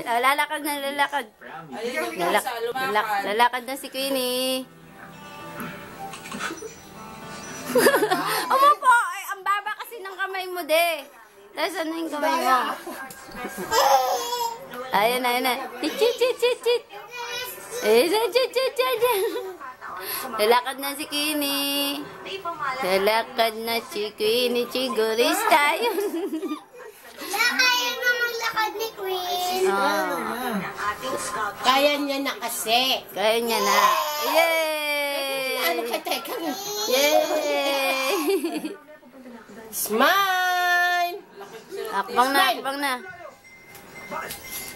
ayan. Oh, lalakad na, lalakad. Lalakad na si Queenie. Umupo! Ay, ang baba kasi ng kamay mo, de. Tapos ano yung kamay mo? Ayan, ayan, ayan. Chit, chit, chit, chit. Ayan, chit, chit, chit, chit. Lalakad na si Queenie. Lalakad na si Queenie. Chiguris tayo. Kaya na maglakad ni Queen. Kaya niya na kasi. Kaya niya na. Yay! Ano ka, teka nga. Yay! Smile! Akbang na, akbang na.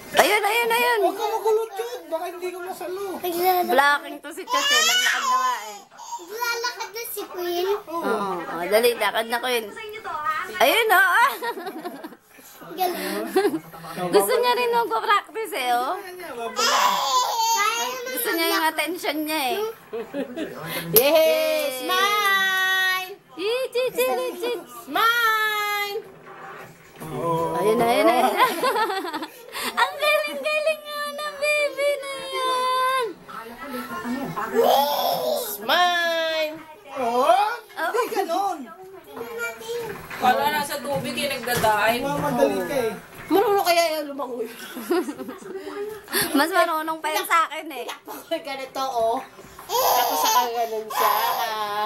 Ayun, ayun, ayun. Huwag ka makulot yun. Baka hindi ka masalo. Blocking to si Chate. Naglakad na nga eh. Lalakad na si Queen. Oo. Oh, dali, lakad na Queen. Ayun o. Oh. Gusto niya rin mag-practice eh, oh. Gusto niya yung attention niya eh. Yay! Smile! Smile! Ayun, ayun, ayun. Ang galing-galing nga ng baby na yan. Smile! Oh? Hindi ganon. Kala nasa tubig yung nagdadahin. Mamadali ka eh. Marunong kaya yung lumangoy. Mas marunong pa yan sa akin eh. Ganito, oh. Tapos saka ganun siya,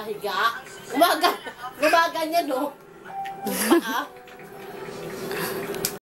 higa. Gumaganyan, oh. Yung paa.